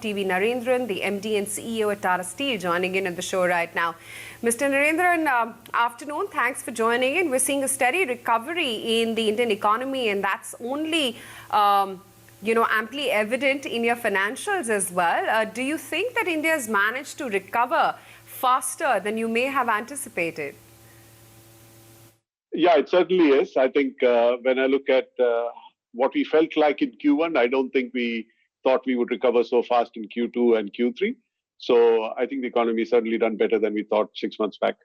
TV Narendran, the MD and CEO at Tata Steel, joining in on the show right now. Mr. Narendran, afternoon. Thanks for joining in. We're seeing a steady recovery in the Indian economy, and that's only, amply evident in your financials as well. Do you think that India has managed to recover faster than you may have anticipated? Yeah, it certainly is. I think when I look at what we felt like in Q1, I don't think we thought we would recover so fast in Q2 and Q3. So I think the economy certainly done better than we thought 6 months back.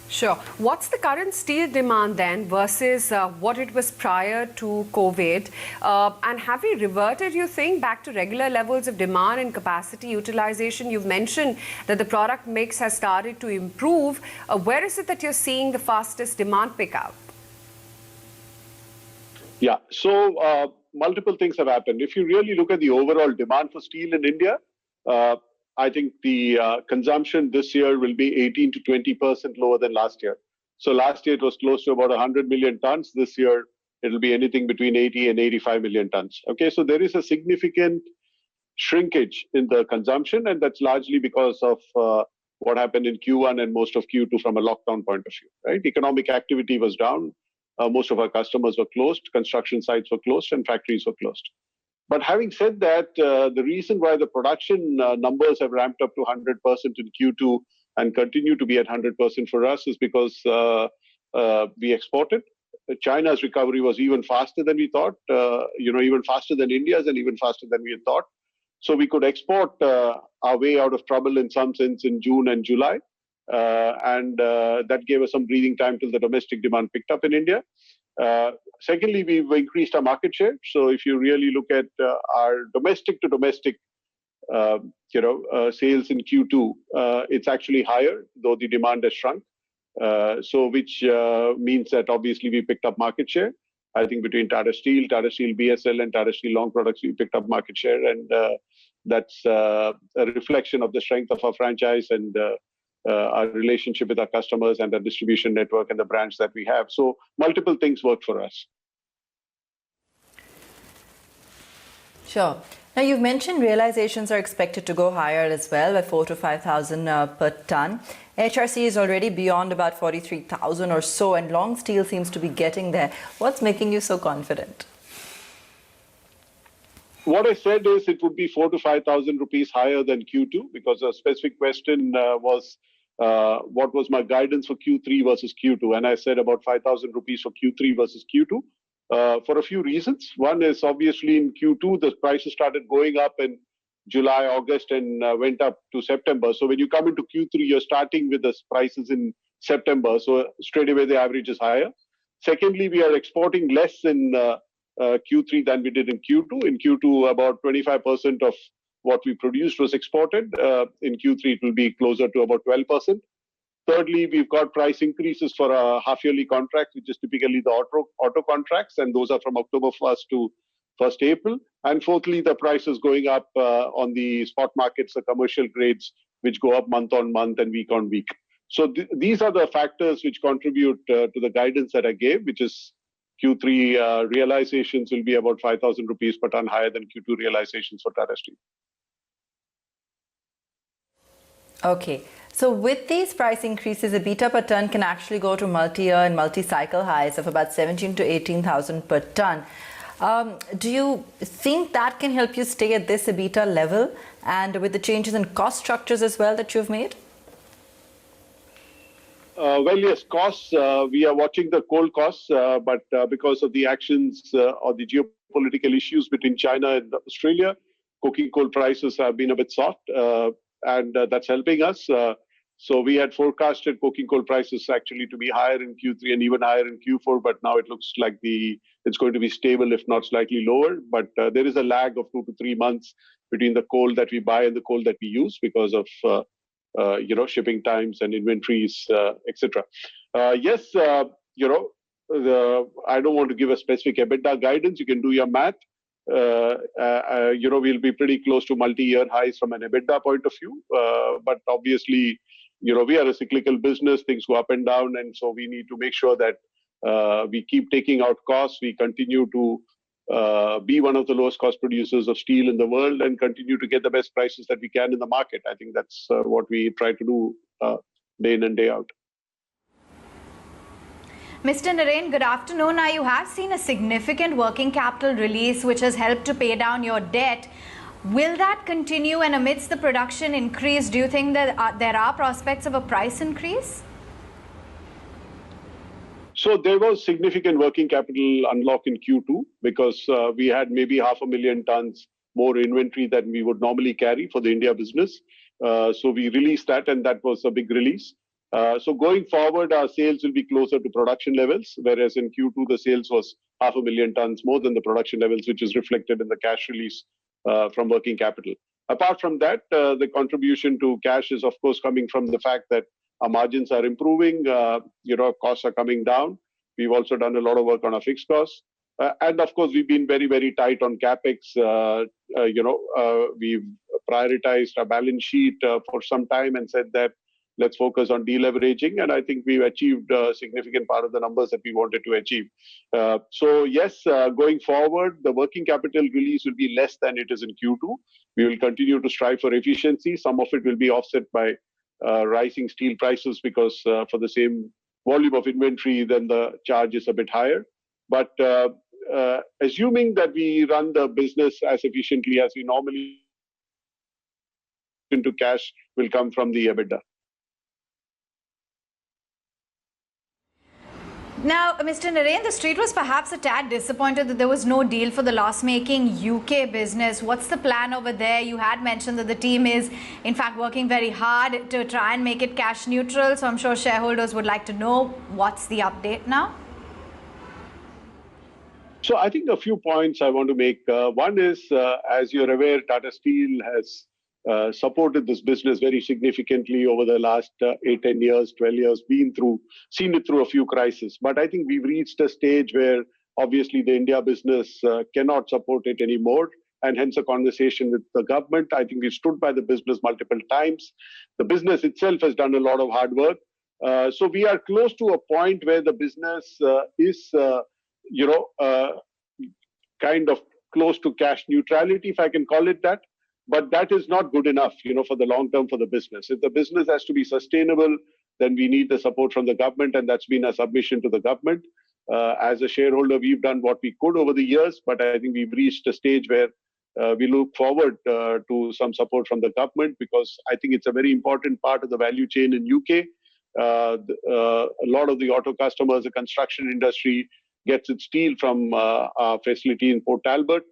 Sure. What's the current steel demand then versus what it was prior to COVID? And have we reverted, you think, back to regular levels of demand and capacity utilization? You've mentioned that the product mix has started to improve. Where is it that you're seeing the fastest demand pickup? Yeah, so multiple things have happened. If you really look at the overall demand for steel in India, I think the consumption this year will be 18 to 20% lower than last year. So last year it was close to about 100 million tons. This year it'll be anything between 80 and 85 million tons. Okay, so there is a significant shrinkage in the consumption, and that's largely because of what happened in Q1 and most of Q2 from a lockdown point of view. Right, economic activity was down. Most of our customers were closed, construction sites were closed, and factories were closed. But having said that, the reason why the production numbers have ramped up to 100% in Q2 and continue to be at 100% for us is because we exported. China's recovery was even faster than we thought, even faster than India's and even faster than we had thought. So we could export our way out of trouble in some sense in June and July. And that gave us some breathing time till the domestic demand picked up in India. Secondly, we've increased our market share. So if you really look at our domestic to domestic, sales in Q2, it's actually higher, though the demand has shrunk. So which means that obviously we picked up market share. I think between Tata Steel BSL, and Tata Steel Long Products, we picked up market share, and that's a reflection of the strength of our franchise and our relationship with our customers and the distribution network and the brands that we have. So multiple things work for us. Sure. Now, you've mentioned realizations are expected to go higher as well, by 4,000 to 5,000 per ton. HRC is already beyond about 43,000 or so, and long steel seems to be getting there. What's making you so confident? What I said is it would be 4,000 to 5,000 rupees higher than Q2, because a specific question was what was my guidance for Q3 versus Q2, and I said about 5,000 rupees for Q3 versus Q2 for a few reasons. One is obviously in Q2 the prices started going up in July, August, and went up to September. So when you come into Q3, you're starting with the prices in September, so straight away the average is higher. Secondly, we are exporting less in Q3 than we did in Q2. In Q2, about 25% of what we produced was exported. In Q3, it will be closer to about 12%. Thirdly, we've got price increases for our half-yearly contracts, which is typically the auto contracts, and those are from October 1st to 1st April. And fourthly, the prices going up on the spot markets, the commercial grades, which go up month on month and week on week. So these are the factors which contribute to the guidance that I gave, which is Q3 realizations will be about 5,000 rupees per ton higher than Q2 realizations for Tata Steel. Okay, so with these price increases, EBITDA per ton can actually go to multi-year and multi-cycle highs of about 17,000 to 18,000 per ton. Do you think that can help you stay at this EBITDA level, and with the changes in cost structures as well that you've made? Well, yes, costs, we are watching the coal costs, but because of the actions or the geopolitical issues between China and Australia, coking coal prices have been a bit soft, and that's helping us. So we had forecasted coking coal prices actually to be higher in Q3 and even higher in Q4, but now it looks like it's going to be stable, if not slightly lower. But there is a lag of 2 to 3 months between the coal that we buy and the coal that we use because of shipping times and inventories, etc. Yes, I don't want to give a specific EBITDA guidance. You can do your math. We'll be pretty close to multi-year highs from an EBITDA point of view. But obviously, we are a cyclical business. Things go up and down, and so we need to make sure that We keep taking out costs. We continue to be one of the lowest cost producers of steel in the world and continue to get the best prices that we can in the market. I think that's what we try to do day in and day out. Mr. Naren, good afternoon. Now, you have seen a significant working capital release which has helped to pay down your debt. Will that continue? And amidst the production increase, do you think that there are prospects of a price increase? So there was significant working capital unlock in Q2 because we had maybe 500,000 tons more inventory than we would normally carry for the India business. So we released that, and that was a big release. So going forward, our sales will be closer to production levels, whereas in Q2, the sales was 500,000 tons more than the production levels, which is reflected in the cash release from working capital. Apart from that, the contribution to cash is, of course, coming from the fact that our margins are improving, costs are coming down. We've also done a lot of work on our fixed costs. And of course, we've been very, very tight on capex. We've prioritized our balance sheet for some time and said that let's focus on deleveraging. And I think we've achieved a significant part of the numbers that we wanted to achieve. So yes, going forward, the working capital release will be less than it is in Q2. We will continue to strive for efficiency. Some of it will be offset by rising steel prices because for the same volume of inventory, then the charge is a bit higher. But assuming that we run the business as efficiently as we normally into cash will come from the EBITDA. Now, Mr. Naren, the street was perhaps a tad disappointed that there was no deal for the loss-making UK business. What's the plan over there? You had mentioned that the team is, in fact, working very hard to try and make it cash neutral. So I'm sure shareholders would like to know what's the update now. So I think a few points I want to make. One is, as you're aware, Tata Steel has supported this business very significantly over the last 8, 10 years, 12 years, seen it through a few crises. But I think we've reached a stage where obviously the India business cannot support it anymore. And hence a conversation with the government. I think we stood by the business multiple times. The business itself has done a lot of hard work. So we are close to a point where the business is, kind of close to cash neutrality, if I can call it that. But that is not good enough, for the long term for the business. If the business has to be sustainable, then we need the support from the government, and that's been a submission to the government. As a shareholder, we've done what we could over the years, but I think we've reached a stage where we look forward to some support from the government because I think it's a very important part of the value chain in UK. A lot of the auto customers, the construction industry gets its steel from our facility in Port Talbot.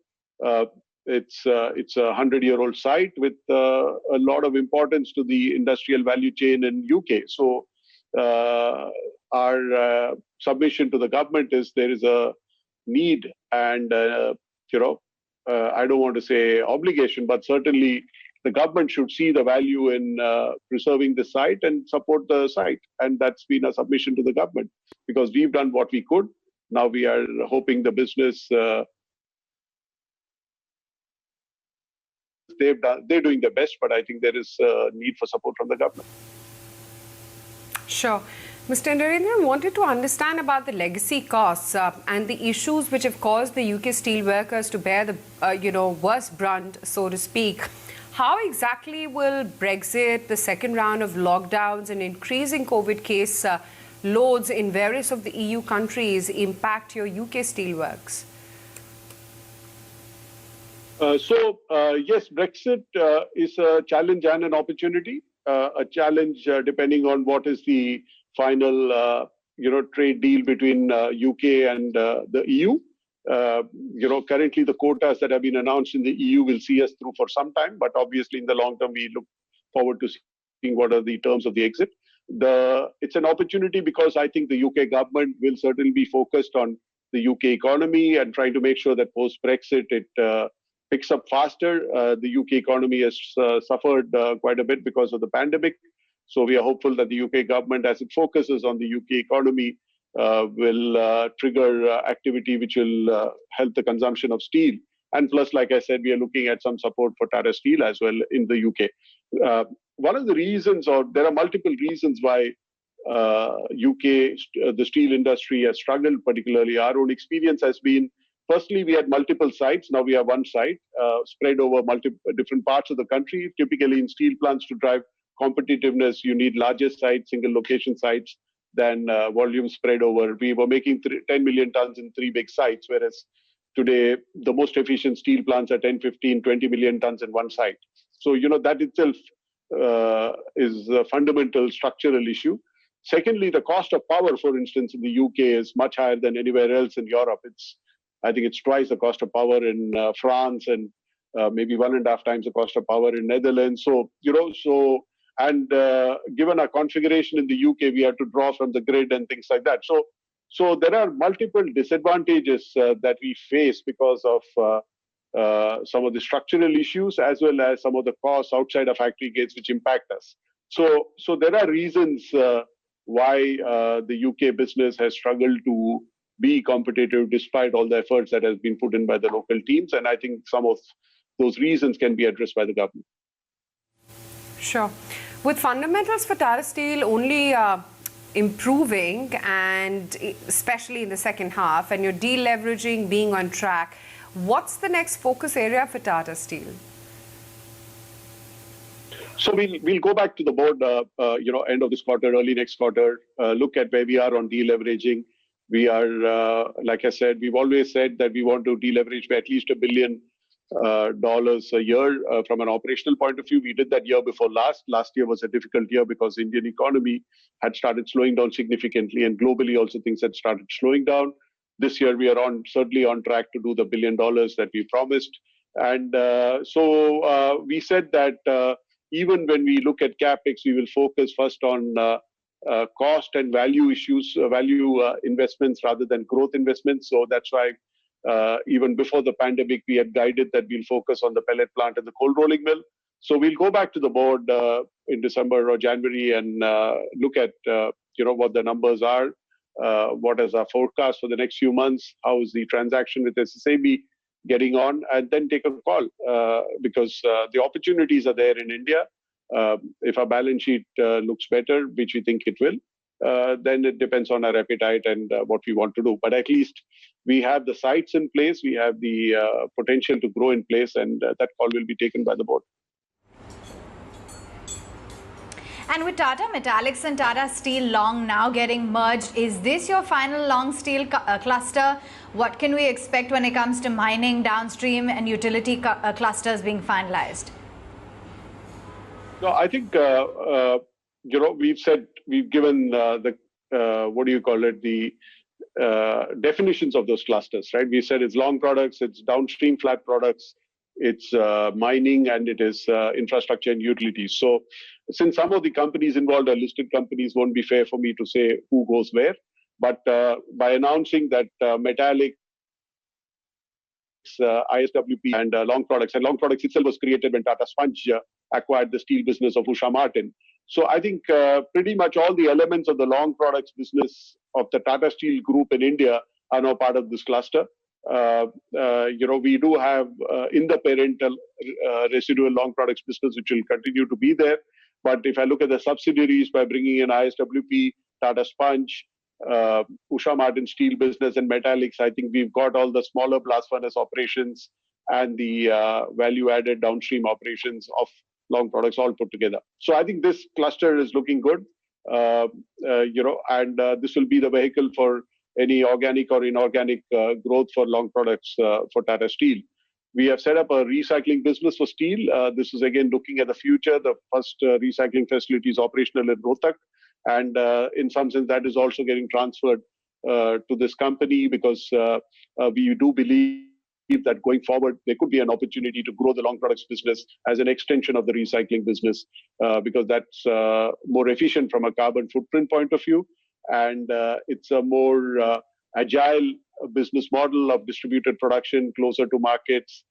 It's a 100-year-old site with a lot of importance to the industrial value chain in UK. So our submission to the government is there is a need and, I don't want to say obligation, but certainly the government should see the value in preserving the site and support the site. And that's been a submission to the government because we've done what we could. Now we are hoping the business they're doing their best, but I think there is a need for support from the government. Sure. Mr. Narendran, wanted to understand about the legacy costs and the issues which have caused the UK steel workers to bear the worst brunt, so to speak. How exactly will Brexit, the second round of lockdowns and increasing COVID case loads in various of the EU countries impact your UK steelworks? Yes, Brexit is a challenge and an opportunity. A challenge depending on what is the final, trade deal between UK and the EU. Currently the quotas that have been announced in the EU will see us through for some time, but obviously in the long term we look forward to seeing what are the terms of the exit. It's an opportunity because I think the UK government will certainly be focused on the UK economy and trying to make sure that post-Brexit it picks up faster. The UK economy has suffered quite a bit because of the pandemic. So we are hopeful that the UK government, as it focuses on the UK economy, will trigger activity which will help the consumption of steel. And plus, like I said, we are looking at some support for Tata Steel as well in the UK. One of the reasons, or there are multiple reasons why UK, the steel industry has struggled, particularly our own experience has been, firstly, we had multiple sites. Now we have one site spread over multiple different parts of the country. Typically in steel plants, to drive competitiveness, you need larger sites, single location sites, than volume spread over. We were making 10 million tons in 3 big sites, whereas today the most efficient steel plants are 10, 15, 20 million tons in one site. So, that itself is a fundamental structural issue. Secondly, the cost of power, for instance, in the UK is much higher than anywhere else in Europe. I think it's twice the cost of power in France, and maybe 1.5 times the cost of power in Netherlands. So, given our configuration in the UK, we have to draw from the grid and things like that. So there are multiple disadvantages that we face because of some of the structural issues, as well as some of the costs outside of factory gates which impact us. So there are reasons why the UK business has struggled to be competitive despite all the efforts that has been put in by the local teams. And I think some of those reasons can be addressed by the government. Sure. With fundamentals for Tata Steel only improving, and especially in the second half, and your deleveraging being on track, what's the next focus area for Tata Steel? So we'll go back to the board, end of this quarter, early next quarter, look at where we are on deleveraging. We are, like I said, we've always said that we want to deleverage by at least $1 billion a year from an operational point of view. We did that year before last. Last year was a difficult year because the Indian economy had started slowing down significantly, and globally also things had started slowing down. This year we are certainly on track to do the $1 billion that we promised. And so we said that even when we look at CapEx, we will focus first on cost and value issues, value investments rather than growth investments. So that's why even before the pandemic, we had guided that we'll focus on the pellet plant and the cold rolling mill. So we'll go back to the board in December or January and look at what the numbers are, what is our forecast for the next few months, how is the transaction with SSAB getting on, and then take a call because the opportunities are there in India. If our balance sheet looks better, which we think it will, then it depends on our appetite and what we want to do. But at least we have the sites in place, we have the potential to grow in place, and that call will be taken by the board. And with Tata Metallics and Tata Steel Long now getting merged, is this your final long steel cluster? What can we expect when it comes to mining, downstream and utility clusters being finalized? No, I think, we've given the definitions of those clusters, right? We said it's long products, it's downstream flat products, it's mining, and it is infrastructure and utilities. So since some of the companies involved are listed companies, won't be fair for me to say who goes where. But by announcing that metallics, ISWP and long products itself was created when Tata Sponge acquired the steel business of Usha Martin. So I think pretty much all the elements of the long products business of the Tata Steel group in India are now part of this cluster. We do have in the parental residual long products business, which will continue to be there. But if I look at the subsidiaries, by bringing in ISWP, Tata Sponge, Usha Martin steel business and metallics, I think we've got all the smaller blast furnace operations and the value-added downstream operations of long products all put together. So I think this cluster is looking good, and this will be the vehicle for any organic or inorganic growth for long products for Tata Steel. We have set up a recycling business for steel. This is again looking at the future. The first recycling facility is operational in Rohtak. And in some sense, that is also getting transferred to this company because we do believe that going forward, there could be an opportunity to grow the long products business as an extension of the recycling business because that's more efficient from a carbon footprint point of view. And it's a more agile business model of distributed production closer to markets,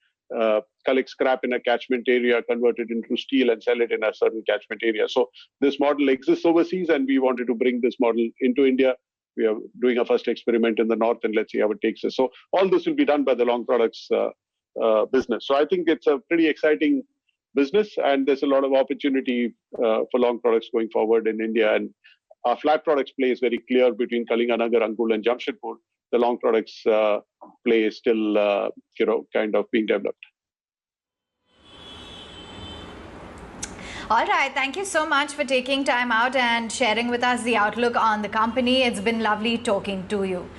collect scrap in a catchment area, convert it into steel and sell it in a certain catchment area. So this model exists overseas and we wanted to bring this model into India. We are doing a first experiment in the north and let's see how it takes us. So all this will be done by the long products business. So I think it's a pretty exciting business and there's a lot of opportunity for long products going forward in India. And Our flat products play is very clear between Kalinganagar, Angul, and Jamshedpur. The long products play is still, kind of being developed. All right. Thank you so much for taking time out and sharing with us the outlook on the company. It's been lovely talking to you.